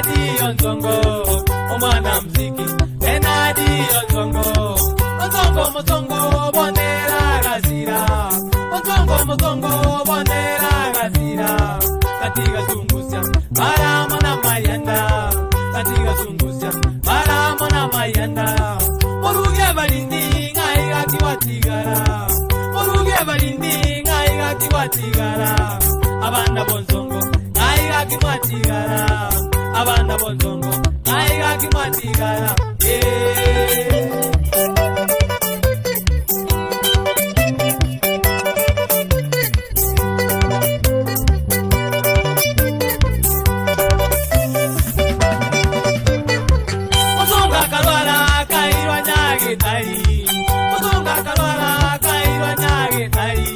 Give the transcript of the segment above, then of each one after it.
Benadi Onzongo, Omwana mziki. Benadi Onzongo, Onzongo Mozongo, Bonera Gazira. Onzongo Mozongo, Bonera Gazira. Katiga Zungusya, Baramana Mayanda. Katiga Zungusya, Baramana Mayanda. Moruge Balindi, Ngaiga Tiwatigara. Moruge Balindi, Ngaiga Tiwatigara. Abanda Bonzongo, Ngaiga Tiwatigara. Abanda Bonzongo, Ngaiga Tiwatigara. Mozonga Kalwala, Kairwa Nyagetari. Mozonga Kalwala, Kairwa Nyagetari.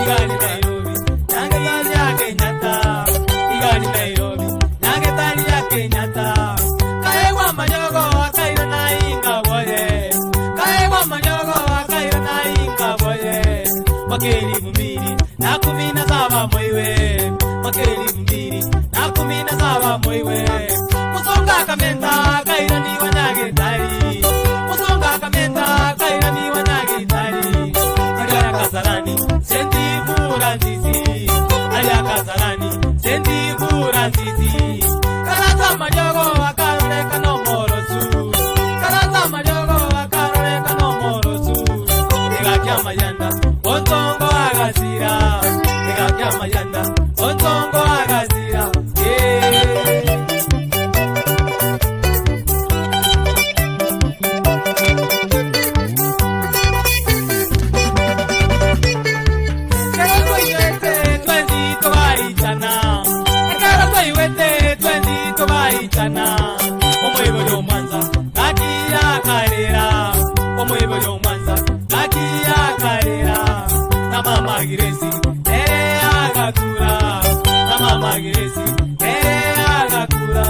Igali Nairobi, Nyagetari ya Kenyatta. Igali Nairobi, Nyagetari ya Kenyatta. Kaewa Majogo, Kairwa na Inga Boye. Kaewa Majogo, Kairwa na Inga Boye. Makeri Bumbiri, Nakumina Saba Moiwe. Makeri Bumbiri, Nakumina Saba Moiwe. Mozonga Kamenta, Kairwa ni Wanyagetari. Mozonga Kamenta, Kairwa ni Wanyagetari. Agaya Kasarani, Sendi Buranzizi. Agaya Kasarani, Sendi Buranzizi. Karata Majogo, Akaroreka no Morosu. Karata Majogo, Akaroreka no Morosu. Ega Kyamayanda, Onzongo Agazira. Ega Kyamayanda, Onzongo Agazira. Omoibo yo Mwanza, Nakia Karera. Omoibo yo Mwanza, Nakia Karera. Na mama Giresi, Agakura. Na mama Giresi, Agakura.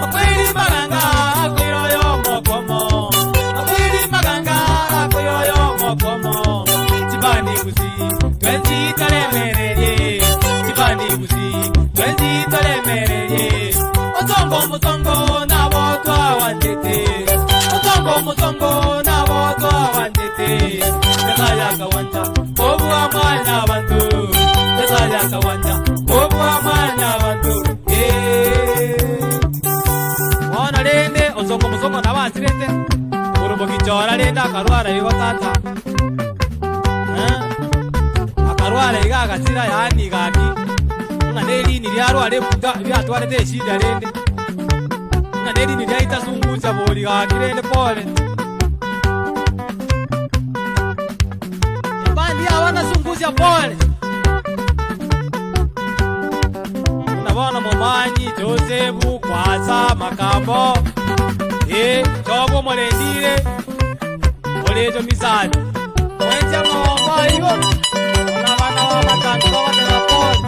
Akwiri Maganga, Akwiro yo Mokomo. Akwiri Maganga, Akwiro yo Mokomo. Chibani Buzi, 20 Talemereye. Chibani Buzi, 20 Talemereye. Mozongo Mozongo na wotwa wandete. Mozongo Mozongo na wotwa wandete. Kesaya kawanja, obu amanya bantu. Kesaya kawanja, obu amanya bantu. Wana lende, Onzongo Mozongo na wasirete. Urubo kichora lenda akarwara yuwa tata. Akarwara iga agasira yani gaki. Neli niliarwale buga byatwale de shida lende. Neli niliaita zunguza boli gakirende pole. Bandi hawana zunguza pole. Nabona Momanyi, Josefu, Kwaza, Makambo. Chobo molendire. Molejo misali. Mwenja mwayo. Nabana wa matango wa tena pole.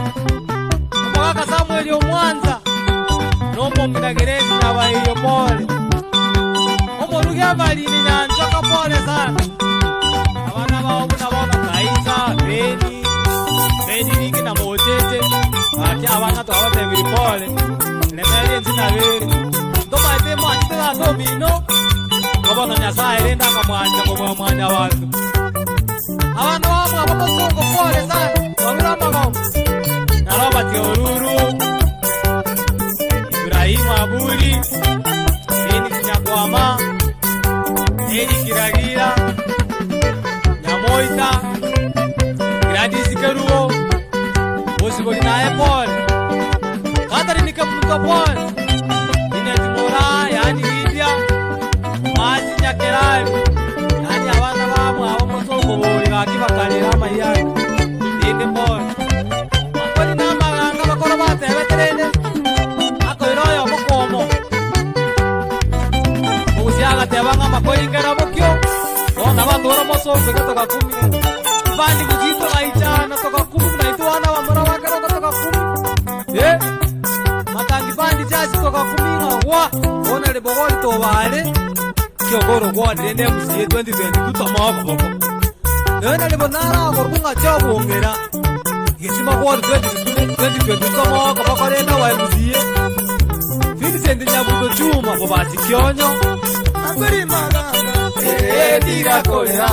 Mwaka Samuel yo Mwanza. Nomo Minagerezi na wa hiyo pole. Omo rugia balini nyanjoka pole sana. Abana bawo nabona Kaisa, Beni niki na Motete. Ati abana to abate biri pole. Nemeli nzina biri. Ndoma ite mwanjite na domino. Ngobono nyasaye lenda kamwanja kwa mwanya watu. Abana bawo abasongo pole sana. Wabira magombo. Robert Oruru, Ibrahim Aburi, Eni Nyakwama, Eni Kiragira, Nyamoita, Gladys Keruo, Osigolina Paul, Catherine Kapuka Paul, Inet Mora, Yani India, Mazi Nyakerari, Yani Avana Vamu, Avamosoko, Akiva Kalirama Yani, Eni Paul. Korobate veterene akoiroyo mokomo usiaga tebanga makoingera mokyo ona bandora mosombe toka 10 bandi kujito gaichana toka 10 na itwana bamora wakero toka 10 matangi bandi chasi toka 10 wa ona le bogoli to vale kyo goro kwa ndende musie 2020 tutama boko nona le bonara gorkunga chabo ngera Kisima kwa 2020 kama kwa karenda wa musie Vincent Nyabuto Chuma Bobati Kyonyo Makoli maganga Diga kolera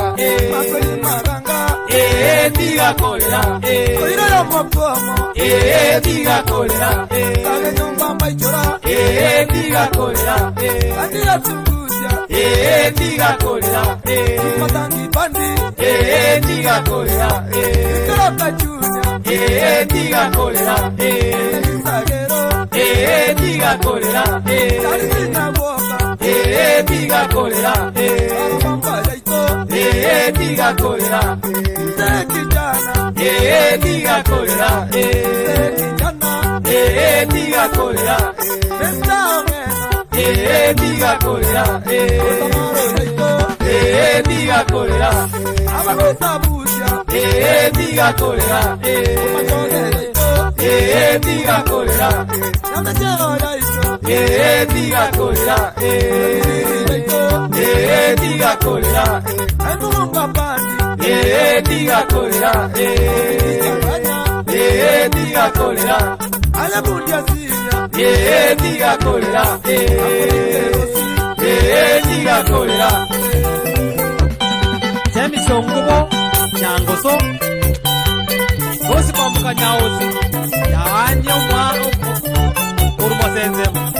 Makoli maganga Diga kolera Kolira ya mwapomo Diga kolera Kage nyumba mbaichora Diga kolera Kandira tunguzya Diga kolera Matangi bandi Diga kolera Kara kachunya Diga kolera Sagero Diga kolera Kari na boka Diga kolera Mamba yaito Diga kolera Kijana Diga kolera Kijana Diga kolera Besta ongena Diga kolera Otamaro yaito Diga kolera Abakuta busya Diga kolera Omachore yaito Diga kolera Namechero yaito Diga kolera Yaito Diga kolera Aimunga bandi Diga kolera Kanya Diga kolera Ayabundi asinya Diga kolera Diga kolera Jameson Ngubo Nyangoso Gosi kwa muka nyaozi Yaanya umwaro Urumo senzema